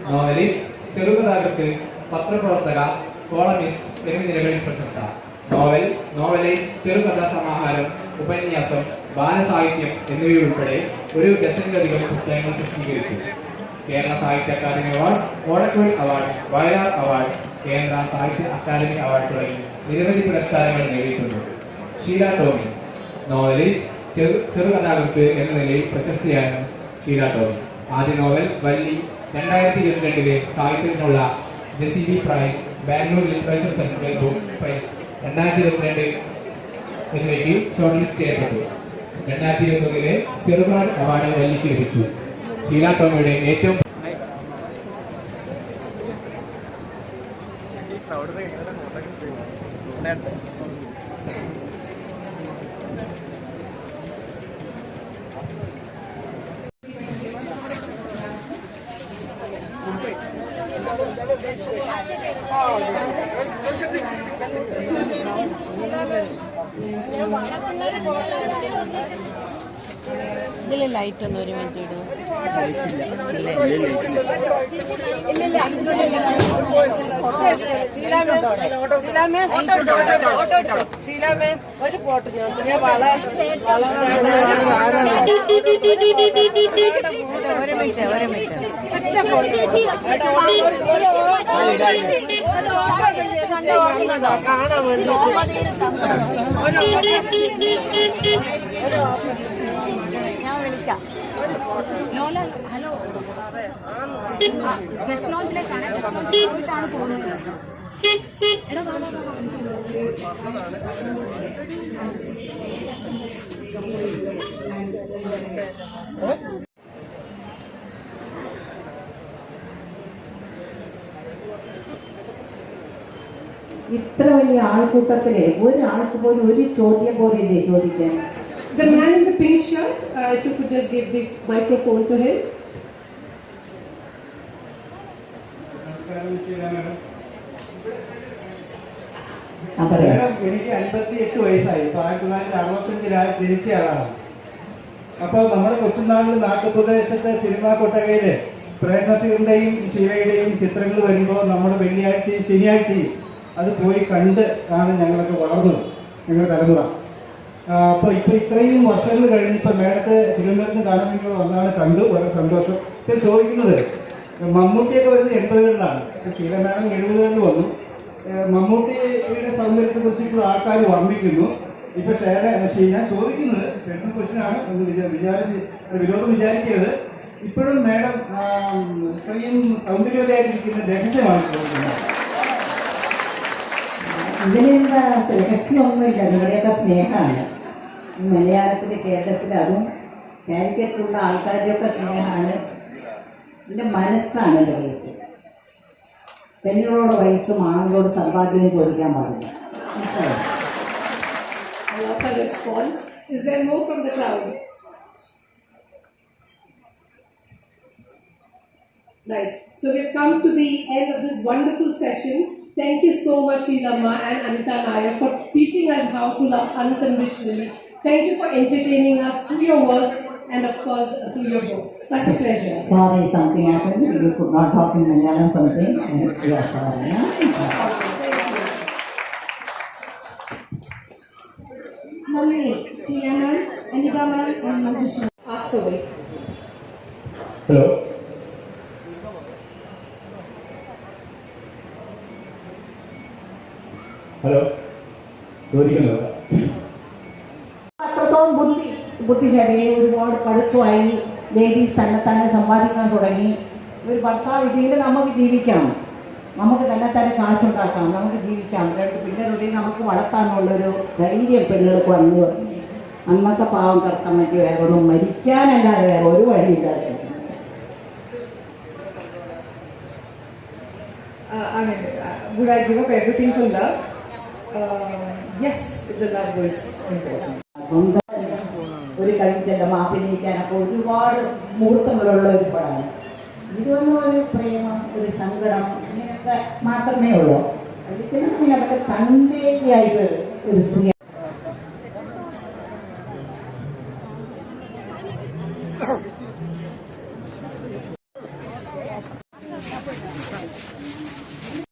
Novelist, ചെറുകഥാകൃത്ത്, പത്രപ്രവർത്തക, columnist എന്നീ നിലകളിൽ പ്രശസ്ത. നോവൽ, നോവലൈറ്റ്, ചെറുകഥാ സമാഹാരം, ഉപന്യാസം, ബാലസാഹിത്യം എന്നിവയുൾപ്പെടെ ഒരു ഡസനിലധികം പുസ്തകങ്ങൾ പ്രസിദ്ധീകരിച്ചു. കേരള സാഹിത്യ അക്കാദമി അവാർഡ്, ഓടക്കുഴൽ അവാർഡ്, വയലാർ അവാർഡ്, കേന്ദ്ര സാഹിത്യ അക്കാദമി അവാർഡ് തുടങ്ങി നിരവധി പുരസ്കാരങ്ങൾ നേടിയിട്ടുണ്ട്. ഷീല ടോമി. നോവലിസ്റ്റ്, ചെറുകഥാകൃത്ത് എന്ന നിലയിൽ പ്രശസ്തിയാണ് ഷീല ടോമി. ആദ്യ നോവൽ വല്ലി 2022 സാഹിത്യത്തിനുള്ള JCB prize, Bangalore literature festival book prize 2022 എന്നിവയ്ക്ക് ഷോർട്ട് ലിസ്റ്റ് ചെയ്യപ്പെട്ടു. 2021 ചെറുപാട് അവാർഡ് വല്ലിക്ക് ലഭിച്ചു. ഷീല ടോമിയുടെ ഏറ്റവും ഇതിൽ ലൈറ്റ് ഒന്ന് ഒരു മിനിറ്റ് ഇടും. ഒരു പോട്ട് ഒരു മിനിറ്റ് കാണാൻ വേണ്ടി ഞാൻ വിളിക്കാം. ഹലോ, ഗസ്റ്റ് ലോഞ്ചിലേക്കാണ്. ഗസ്റ്റ് ലോഞ്ചിലേക്കാണ് പോകുന്നത്. ഇത്ര വലിയ ആൾക്കൂട്ടത്തിലെ ഒരാൾക്ക് പോലും ഒരു ചോദ്യം പോലില്ലേ ചോദിക്കാൻ? The man in the pink shirt, if you could just give the microphone to him. എനിക്ക് 58 വയസ്സായി. 1965 ജനിച്ചയാളാണ്. അപ്പോൾ നമ്മുടെ കൊച്ചുനാളിൽ നാട്ടുപ്രദേശത്തെ സിനിമാ കൊട്ടകയില് പ്രേംനസീറിന്റെയും ഷീലയുടെയും ചിത്രങ്ങൾ വരുമ്പോൾ നമ്മൾ വെള്ളിയാഴ്ചയും ശനിയാഴ്ചയും അത് പോയി കണ്ട് ആണ് ഞങ്ങളൊക്കെ വളർന്നത്, ഞങ്ങളുടെ തലമുറ. അപ്പോൾ ഇപ്പോൾ ഇത്രയും വർഷങ്ങൾ കഴിഞ്ഞിപ്പോൾ മേഡത്തെ തിരുവനന്തപുരത്ത് കാണാൻ നിങ്ങൾ വന്നാണ്, കണ്ടു, വളരെ സന്തോഷം. ഇപ്പം ചോദിക്കുന്നത്, മമ്മൂട്ടിയൊക്കെ വരുന്നത് 80കളിലാണ്, ഷീല മേഡം 70കളിൽ വന്നു. മമ്മൂട്ടിയുടെ സൗന്ദര്യത്തെ കുറിച്ചിട്ടുള്ള ആൾക്കാർ വർണ്ണിക്കുന്നു. ഇപ്പൊ ഞാൻ ചോദിക്കുന്നത് പേഴ്സണൽ ക്വസ്റ്റ്യനാണ്, വിരോധം വിചാരിക്കരുത്. ഇപ്പോഴും മേഡം ഇത്രയും സൗന്ദര്യവതിയായിട്ടിരിക്കുന്ന രഹസ്യമാണ് ചോദിക്കുന്നത്. ഇതിലെന്താ രഹസ്യമൊന്നുമില്ല, നിങ്ങളുടെയൊക്കെ സ്നേഹമാണ്. മലയാളത്തിലെ, കേരളത്തിൽ, അതും കാലിക്കറ്റുള്ള ആൾക്കാരുടെയൊക്കെ സ്നേഹമാണ്. എൻ്റെ മനസ്സാണ് എൻ്റെ വയസ്സ്. പെണ്ണുകളോട് വയസ്സും ആണുങ്ങളോട് സമ്പാദ്യം ചോദിക്കാൻ പാടില്ല. Is there more from the crowd? Right. So we've come to the end of this wonderful session. Thank you so much, Sheelamma and Anita Nair, for teaching us how to love unconditionally. Thank you for entertaining us through your works and, of course, through your books. Such a pleasure. Sorry, something happened. You could not talk in Malayalam, something. Yeah, sorry. Mummy, Sheelamma, Anita Nair, and Manjusha. Ask away. Hello, hello, ചോദിക്കുന്നു. അത്രത്തോളം ബുദ്ധിശാലി, ഒരുപാട് കടുത്തുമായി ladies തന്നെ സമ്പാദിക്കാൻ തുടങ്ങി. ഒരു ഭർത്താവ് ഇതിൽ നമുക്ക് ജീവിക്കാം, നമുക്ക് തന്നെ കാശുണ്ടാക്കാം, നമുക്ക് ജീവിക്കാം, 2 പിള്ളേരുടെയും നമുക്ക് വളർത്താനുള്ളൊരു ധൈര്യം പെണ്ണുങ്ങൾക്ക് വന്നു തുടങ്ങി. അന്നത്തെ പാവം കടത്താൻ പറ്റി വേറെ ഒന്നും, മരിക്കാനല്ലാതെ വേറെ ഒരു വഴിയില്ലാതെ. Would I give up everything for love? Yes, the love was important. ഒരു കഴിച്ചല്ല അഭിനയിക്കാനൊക്കെ ഒരുപാട് മുഹൂർത്തങ്ങളുള്ള ഒരു പടമാണ്. ഇതൊന്നും ഒരു പ്രേമം, ഒരു സങ്കടം, ഇങ്ങനെയൊക്കെ മാത്രമേ ഉള്ളൂ. കഴിച്ചതിന് അവരുടെ തന്തേയായിട്ട് ഒരു സ്ത്രീ